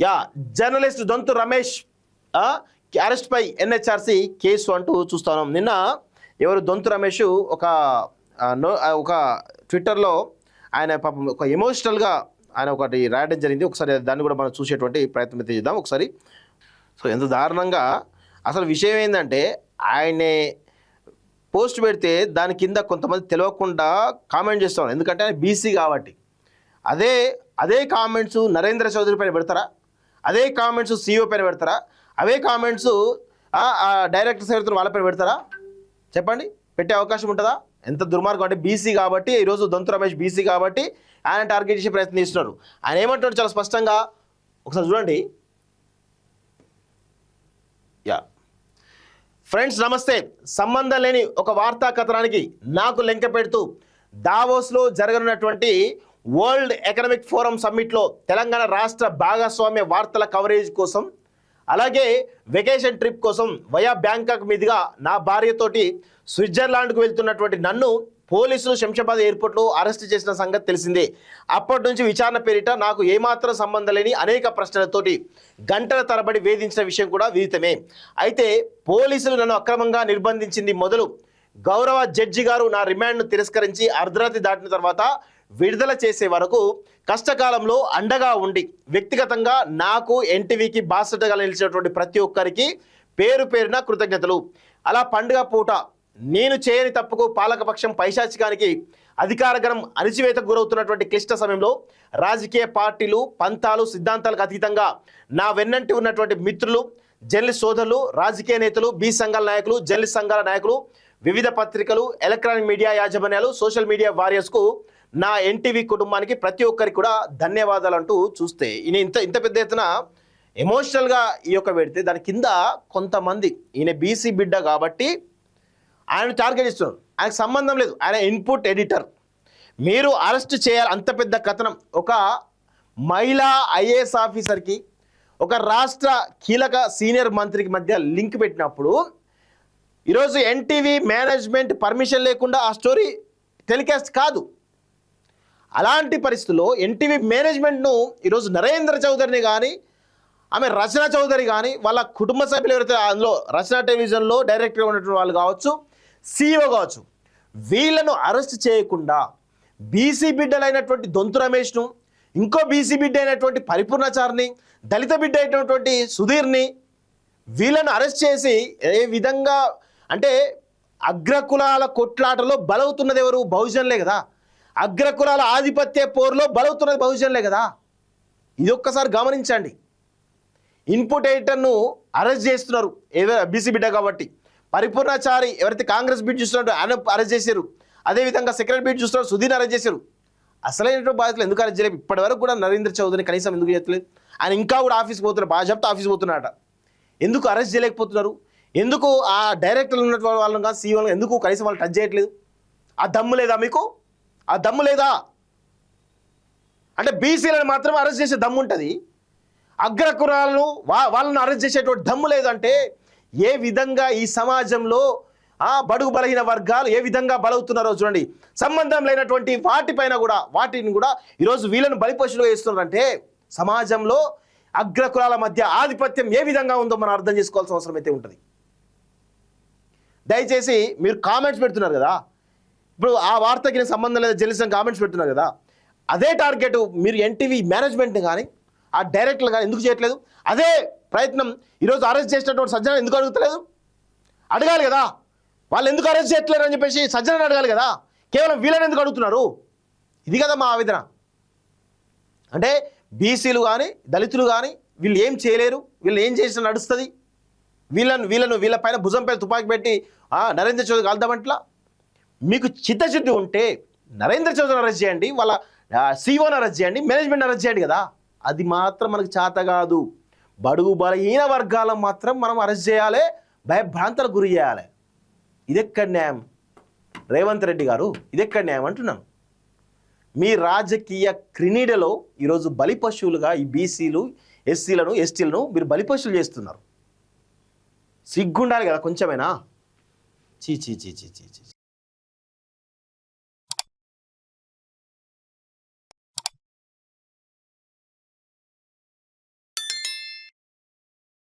Yeah journalist Donthu Ramesh arrest పై NHRC case అంటూ చూస్తున్నాం. నిన్న ఎవరు దొంతు రమేష్ ఒక ట్విట్టర్లో ఆయన పాపం ఒక ఎమోషనల్గా ఆయన ఒకటి రాయడం జరిగింది. ఒకసారి దాన్ని కూడా మనం చూసేటువంటి ప్రయత్నం చేద్దాం ఒకసారి. సో ఎంత దారుణంగా అసలు విషయం ఏంటంటే ఆయనే పోస్ట్ పెడితే దాని కింద కొంతమంది తెలియకుండా కామెంట్ చేస్తున్నారు. ఎందుకంటే ఆయన బీసీ కాబట్టి అదే కామెంట్స్ నరేంద్ర చౌదరి పైన పెడతారా? అదే కామెంట్స్ సీఈఓ పైన పెడతారా? అవే కామెంట్స్ డైరెక్టర్స్ ఎవరితో వాళ్ళ పైన పెడతారా? చెప్పండి, పెట్టే అవకాశం ఉంటుందా? ఎంత దుర్మార్గం అంటే బీసీ కాబట్టి ఈరోజు దొంతు రమేష్ బీసీ కాబట్టి ఆయన టార్గెట్ చేసే ప్రయత్నం చేస్తున్నారు. ఆయన ఏమంటున్నారు చాలా స్పష్టంగా ఒకసారి చూడండి. యా ఫ్రెండ్స్ నమస్తే. సంబంధం లేని ఒక వార్తా కథనానికి నాకు లెంక పెడుతూ దావోస్లో జరగనున్నటువంటి వరల్డ్ ఎకనామిక్ ఫోరం సమ్మిట్లో తెలంగాణ రాష్ట్ర భాగస్వామ్య వార్తల కవరేజ్ కోసం అలాగే వెకేషన్ ట్రిప్ కోసం వయా బ్యాంకాక్ మీదుగా నా భార్యతోటి స్విట్జర్లాండ్కు వెళ్తున్నటువంటి నన్ను పోలీసులు శంషాబాద్ ఎయిర్పోర్ట్లో అరెస్ట్ చేసిన సంగతి తెలిసిందే. అప్పటి నుంచి విచారణ పేరిట నాకు ఏమాత్రం సంబంధం లేని అనేక ప్రశ్నలతోటి గంటల తరబడి వేధించిన విషయం కూడా విదితమే. అయితే పోలీసులు నన్ను అక్రమంగా నిర్బంధించింది మొదలు గౌరవ జడ్జి గారు నా రిమాండ్ను తిరస్కరించి అర్ధరాత్రి దాటిన తర్వాత విడుదల చేసే వరకు కష్టకాలంలో అండగా ఉండి వ్యక్తిగతంగా నాకు ఎన్టీవీకి బాసటగా నిలిచినటువంటి ప్రతి ఒక్కరికి పేరు పేరున కృతజ్ఞతలు. అలా పండుగ పూట నేను చేయని తప్పుకు పాలకపక్షం పైశాచికానికి అధికారగణం అణిచివేతకు గురవుతున్నటువంటి క్లిష్ట సమయంలో రాజకీయ పార్టీలు పంతాలు సిద్ధాంతాలకు అతీతంగా నా వెన్నంటి ఉన్నటువంటి మిత్రులు జర్నలిస్ట్ సోదరులు రాజకీయ నేతలు బీ సంఘాల నాయకులు జర్నలిస్ట్ సంఘాల నాయకులు వివిధ పత్రికలు ఎలక్ట్రానిక్ మీడియా యాజమాన్యాలు సోషల్ మీడియా వారియర్స్కు నా ఎన్టీవీ కుటుంబానికి ప్రతి ఒక్కరికి కూడా ధన్యవాదాలు అంటూ చూస్తే ఈయన ఇంత పెద్ద ఎత్తున ఎమోషనల్గా ఈ యొక్క పెడితే దాని కింద కొంతమంది ఈయన బీసీ బిడ్డ కాబట్టి ఆయన టార్గెట్ ఇస్తున్నారు. ఆయనకు సంబంధం లేదు, ఆయన ఇన్పుట్ ఎడిటర్. మీరు అరెస్ట్ చేయాలి అంత పెద్ద కథనం ఒక మహిళా ఐఏఎస్ ఆఫీసర్కి ఒక రాష్ట్ర కీలక సీనియర్ మంత్రికి మధ్య లింక్ పెట్టినప్పుడు ఈరోజు ఎన్టీవీ మేనేజ్మెంట్ పర్మిషన్ లేకుండా ఆ స్టోరీ టెలికాస్ట్ కాదు. అలాంటి పరిస్థితుల్లో ఎన్టీవీ మేనేజ్మెంట్ను ఈరోజు నరేంద్ర చౌదరిని కానీ ఆమె రచన చౌదరి కానీ వాళ్ళ కుటుంబ సభ్యులు ఎవరైతే అందులో రచన టెలివిజన్లో డైరెక్టర్గా ఉన్నటువంటి వాళ్ళు కావచ్చు సీఈఓ కావచ్చు వీళ్ళను అరెస్ట్ చేయకుండా బీసీ బిడ్డలైనటువంటి దొంతు రమేష్ను ఇంకో బీసీ బిడ్డ అయినటువంటి పరిపూర్ణాచారిని దళిత బిడ్డ అయినటువంటి సుధీర్ని వీళ్ళను అరెస్ట్ చేసి ఏ విధంగా అంటే అగ్రకులాల కొట్లాటలో బలవుతున్నది ఎవరు? బహుజనులే కదా. అగ్రకులాల ఆధిపత్య పోరులో బలవుతున్నది బహుజనులే కదా. ఇది ఒక్కసారి గమనించండి. ఇన్పుట్ ఎడిటర్ను అరెస్ట్ చేస్తున్నారు ఏదో బీసీ బిడ్డ కాబట్టి. పరిపూర్ణాచారి ఎవరైతే కాంగ్రెస్ బీట్ చూస్తున్నట్టు ఆయన అరెస్ట్ చేశారు. అదేవిధంగా సెక్రటరీ బీట్ చూస్తున్నారు సుధీర్ అరెస్ట్ చేశారు. అసలైనటువంటి బాధ్యతలు ఎందుకు అరెస్ట్ చేయలేదు? ఇప్పటి వరకు కూడా నరేంద్ర చౌదరిని కనీసం ఎందుకు చేయట్లేదు? ఆయన ఇంకా కూడా ఆఫీస్కి పోతున్నారు, బాజాప్తా ఆఫీస్ పోతున్నాడట. ఎందుకు అరెస్ట్ చేయలేకపోతున్నారు? ఎందుకు ఆ డైరెక్టర్లు ఉన్నటువంటి వాళ్ళని కానీ సీఈఓ ఎందుకు కనీసం వాళ్ళు టచ్ చేయట్లేదు? ఆ దమ్ము లేదా మీకు? ఆ దమ్ము లేదా? అంటే బీసీలను మాత్రమే అరెస్ట్ చేసే దమ్ము ఉంటుంది, అగ్రకులాలను వాళ్ళను అరెస్ట్ చేసేటువంటి దమ్ము లేదంటే ఏ విధంగా ఈ సమాజంలో బడుగు బలహీన వర్గాలు ఏ విధంగా బలవుతున్నారో చూడండి. సంబంధం లేనటువంటి వాటిని కూడా ఈరోజు వీళ్ళను బలిపశులుగా చేస్తున్నారంటే సమాజంలో అగ్రకులాల మధ్య ఆధిపత్యం ఏ విధంగా ఉందో మనం అర్థం చేసుకోవాల్సిన అవసరం అయితే ఉంటుంది. దయచేసి మీరు కామెంట్స్ పెడుతున్నారు కదా, ఇప్పుడు ఆ వార్తకి సంబంధం లేదా జర్నలిస్ట్ కామెంట్స్ పెడుతున్నారు కదా, అదే టార్గెట్ మీరు ఎన్టీవీ మేనేజ్మెంట్ని కానీ ఆ డైరెక్టర్లు కానీ ఎందుకు చేయట్లేదు? అదే ప్రయత్నం ఈరోజు అరెస్ట్ చేసినటువంటి సజ్జన ఎందుకు అడుగుతలేదు? అడగాలి కదా. వాళ్ళు ఎందుకు అరెస్ట్ చేయట్లేరు అని చెప్పేసి సజ్జనని అడగాలి కదా. కేవలం వీళ్ళని ఎందుకు అడుగుతున్నారు? ఇది కదా మా ఆవేదన. అంటే బీసీలు కానీ దళితులు కానీ వీళ్ళు ఏం చేయలేరు, వీళ్ళు ఏం చేసినా నడుస్తుంది. వీళ్ళ పైన భుజం పైన తుపాకీ పెట్టి నరేంద్ర చౌదరి కలుద్దామంట్లా. మీకు చిత్తశుద్ధి ఉంటే నరేంద్ర చౌదరిని అరెస్ట్ చేయండి, వాళ్ళ సీఈఓని అరెస్ట్ చేయండి, మేనేజ్మెంట్ అరెస్ట్ చేయండి కదా. అది మాత్రం మనకు చేత కాదు. బడుగు బలహీన వర్గాలను మాత్రం మనం అరెస్ట్ చేయాలి, భయభ్రాంతలకు గురి చేయాలి. ఇదెక్కడ న్యాయం? రేవంత్ రెడ్డి గారు ఇదెక్కడ న్యాయం అంటున్నాను. మీ రాజకీయ క్రినీడలో ఈరోజు బలిపశువులుగా ఈ బీసీలు ఎస్సీలను ఎస్టీలను మీరు బలిపశువులు చేస్తున్నారు. సిగ్గుండాలి కదా కొంచెమైనా. చీ చీ చీ చీ చీ చీ.